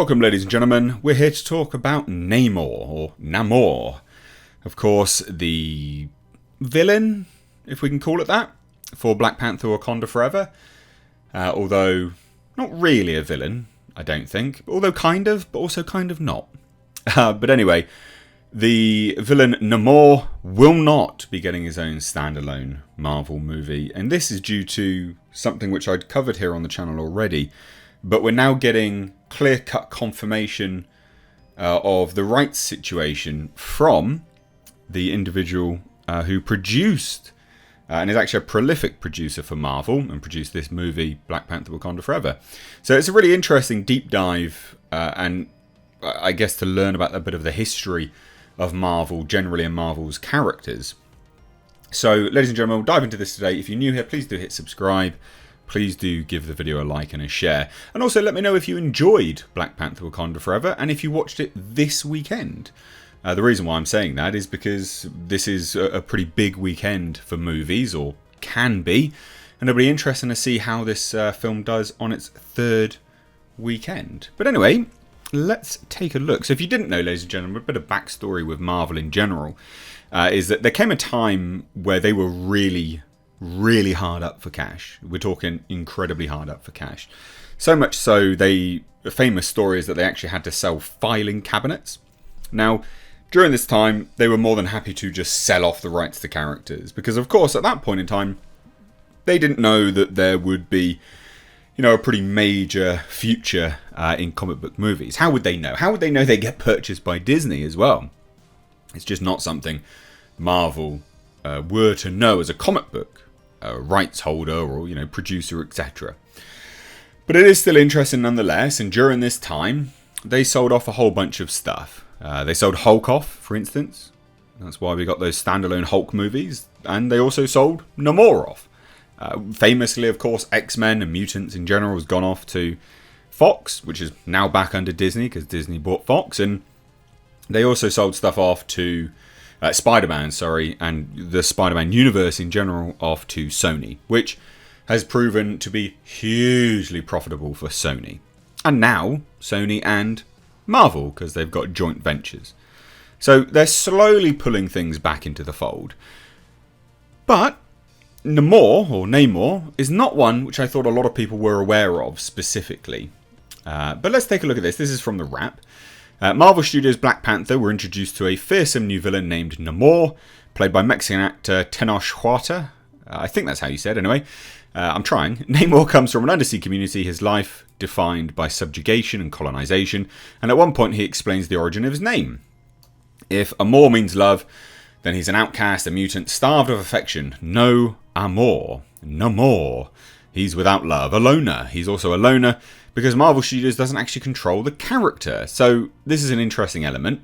Welcome, ladies and gentlemen. We're here to talk about Namor, or Namor. Of course, the villain, if we can call it that, for Black Panther Wakanda Forever. Although, not really a villain, I don't think. Although kind of, but also kind of not. But anyway, the villain Namor will not be getting his own standalone Marvel movie. And this is due to something which I'd covered here on the channel already. But we're now getting clear-cut confirmation of the rights situation from the individual who produced, and is actually a prolific producer for Marvel, and produced this movie, Black Panther Wakanda Forever. So it's a really interesting deep dive, and I guess to learn about a bit of the history of Marvel generally and Marvel's characters. So, ladies and gentlemen, we'll dive into this today. If you're new here, please do hit subscribe. Please do give the video a like and a share. And also let me know if you enjoyed Black Panther Wakanda Forever and if you watched it this weekend. The reason why I'm saying that is because this is a pretty big weekend for movies, or can be. And it'll be interesting to see how this film does on its third weekend. But anyway, let's take a look. So if you didn't know, ladies and gentlemen, a bit of backstory with Marvel in general is that there came a time where they were really hard up for cash. We're talking incredibly hard up for cash. So much so, the famous story is that they actually had to sell filing cabinets. Now, during this time, they were more than happy to just sell off the rights to characters. Because, of course, at that point in time, they didn't know that there would be, a pretty major future in comic book movies. How would they know? How would they know they get purchased by Disney as well? It's just not something Marvel were to know as a comic book rights holder or producer, etc. But it is still interesting nonetheless, and during this time they sold off a whole bunch of stuff. They sold Hulk off, for instance. That's why we got those standalone Hulk movies. And they also sold Namor off. Famously, of course, X-Men and mutants in general has gone off to Fox, which is now back under Disney because Disney bought Fox. And they also sold stuff off to Spider-Man, and the Spider-Man universe in general off to Sony, which has proven to be hugely profitable for Sony. And now, Sony and Marvel, because they've got joint ventures. So they're slowly pulling things back into the fold. But Namor, is not one which I thought a lot of people were aware of specifically. But let's take a look at this. This is from the Wrap. Marvel Studios' Black Panther were introduced to a fearsome new villain named Namor, played by Mexican actor Tenoch Huerta. I think that's how you said, anyway. I'm trying. Namor comes from an undersea community, his life defined by subjugation and colonization, and at one point he explains the origin of his name. If amor means love, then he's an outcast, a mutant, starved of affection. No amor. Namor. He's without love, a loner. He's also a loner because Marvel Studios doesn't actually control the character. So this is an interesting element.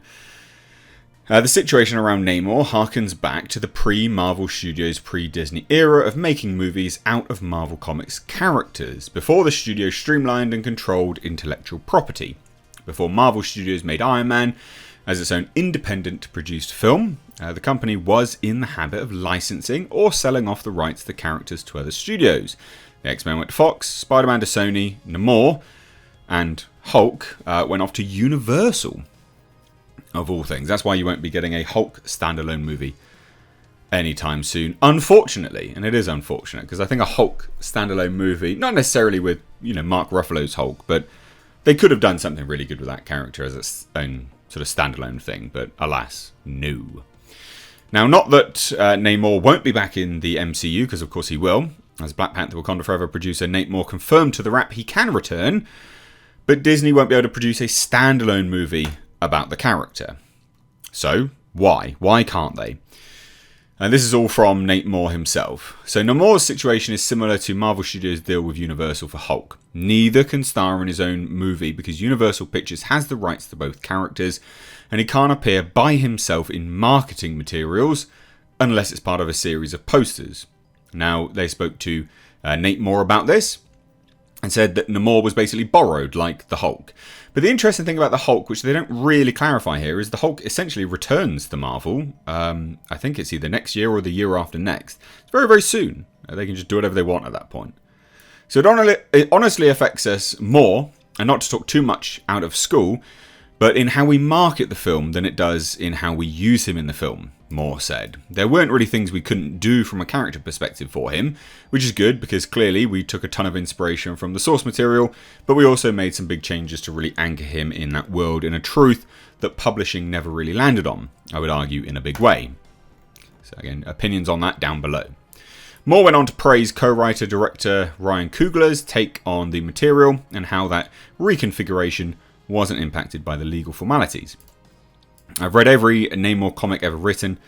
The situation around Namor harkens back to the pre-Marvel Studios, pre-Disney era of making movies out of Marvel Comics characters, before the studio streamlined and controlled intellectual property. Before Marvel Studios made Iron Man as its own independent produced film, the company was in the habit of licensing or selling off the rights to the characters to other studios. The X-Men went to Fox, Spider-Man to Sony, Namor and Hulk went off to Universal, of all things. That's why you won't be getting a Hulk standalone movie anytime soon, unfortunately. And it is unfortunate, because I think a Hulk standalone movie, not necessarily with, Mark Ruffalo's Hulk, but they could have done something really good with that character as its own sort of standalone thing, but alas, no. Now, not that Namor won't be back in the MCU, because of course he will. As Black Panther Wakanda Forever producer Nate Moore confirmed to the Wrap he can return, but Disney won't be able to produce a standalone movie about the character. So, why? Why can't they? And this is all from Nate Moore himself. So Namor's situation is similar to Marvel Studios' deal with Universal for Hulk. Neither can star in his own movie because Universal Pictures has the rights to both characters, and he can't appear by himself in marketing materials unless it's part of a series of posters. Now, they spoke to Nate Moore about this and said that Namor was basically borrowed like the Hulk. But the interesting thing about the Hulk, which they don't really clarify here, is the Hulk essentially returns to Marvel. I think it's either next year or the year after next. It's very, very soon. They can just do whatever they want at that point. So it honestly affects us more and not to talk too much out of school, but in how we market the film than it does in how we use him in the film, Moore said. There weren't really things we couldn't do from a character perspective for him, which is good because clearly we took a ton of inspiration from the source material, but we also made some big changes to really anchor him in that world in a truth that publishing never really landed on, I would argue, in a big way. So again, opinions on that down below. Moore went on to praise co-writer-director Ryan Coogler's take on the material and how that reconfiguration wasn't impacted by the legal formalities. I've read every Namor comic ever written,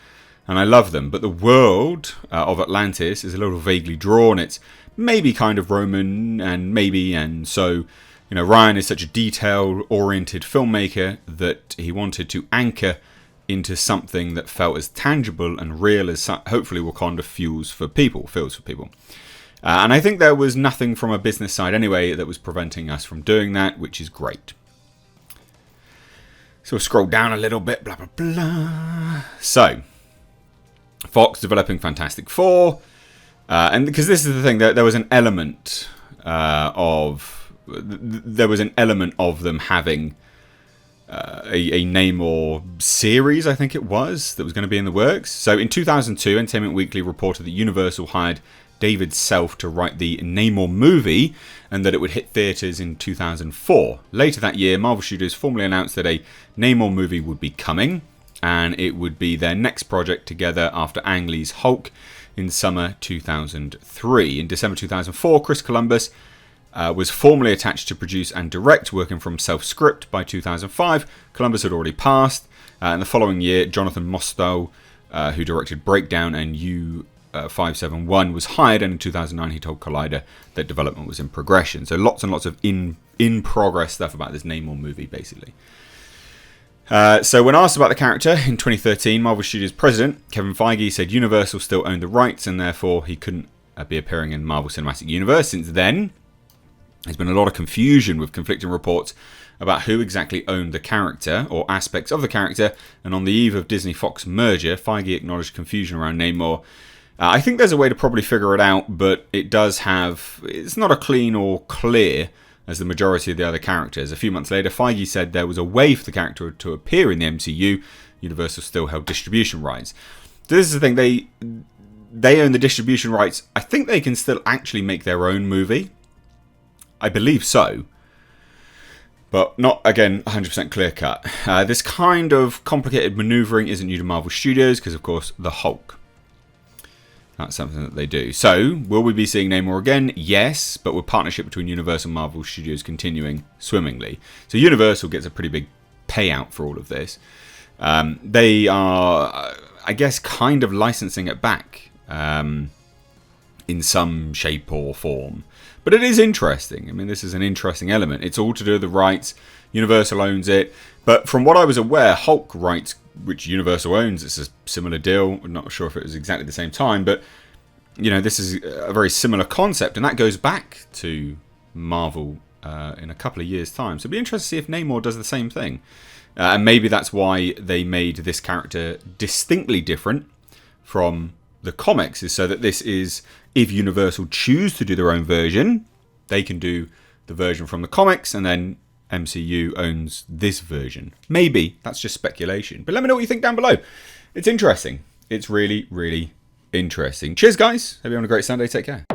and I love them, but the world of Atlantis is a little vaguely drawn. It's maybe kind of Roman, and so, Ryan is such a detail-oriented filmmaker that he wanted to anchor into something that felt as tangible and real as hopefully Wakanda feels for people. And I think there was nothing from a business side anyway that was preventing us from doing that, which is great. So we'll scroll down a little bit, blah, blah, blah. So, Fox developing Fantastic Four. And because this is the thing, there was an element of them having a Namor series, I think it was, that was going to be in the works. So in 2002, Entertainment Weekly reported that Universal hired David Self to write the Namor movie and that it would hit theatres in 2004. Later that year, Marvel Studios formally announced that a Namor movie would be coming, and it would be their next project together after Ang Lee's Hulk in summer 2003. In December 2004, Chris Columbus was formally attached to produce and direct, working from self-script. By 2005, Columbus had already passed, and the following year, Jonathan Mostow, who directed Breakdown and U571, was hired, and in 2009 he told Collider that development was in progression. So lots and lots of in-progress stuff about this Namor movie, basically. So when asked about the character in 2013, Marvel Studios president Kevin Feige said Universal still owned the rights and therefore he couldn't be appearing in Marvel Cinematic Universe. Since then, there's been a lot of confusion with conflicting reports about who exactly owned the character or aspects of the character, and on the eve of Disney-Fox merger, Feige acknowledged confusion around Namor. I think there's a way to probably figure it out, but it's not as clean or clear as the majority of the other characters. A few months later, Feige said there was a way for the character to appear in the MCU. Universal still held distribution rights. So this is the thing, they own the distribution rights. I think they can still actually make their own movie. I believe so. But not, again, 100% clear-cut. This kind of complicated manoeuvring isn't new to Marvel Studios because, of course, the Hulk. That's something that they do. So, will we be seeing Namor again? Yes, but with partnership between Universal and Marvel Studios continuing swimmingly. So Universal gets a pretty big payout for all of this. They are, I guess, kind of licensing it back in some shape or form. But it is interesting. I mean, this is an interesting element. It's all to do with the rights. Universal owns it. But from what I was aware, Hulk rights, which Universal owns, it's a similar deal. I'm not sure if it was exactly the same time, but this is a very similar concept, and that goes back to Marvel in a couple of years' time. So it'd be interesting to see if Namor does the same thing. And maybe that's why they made this character distinctly different from the comics, is so that this is, if Universal choose to do their own version, they can do the version from the comics, and then MCU owns this version. Maybe. That's just speculation. But let me know what you think down below. It's interesting. It's really, really interesting. Cheers, guys. Hope you're having a great Sunday. Take care.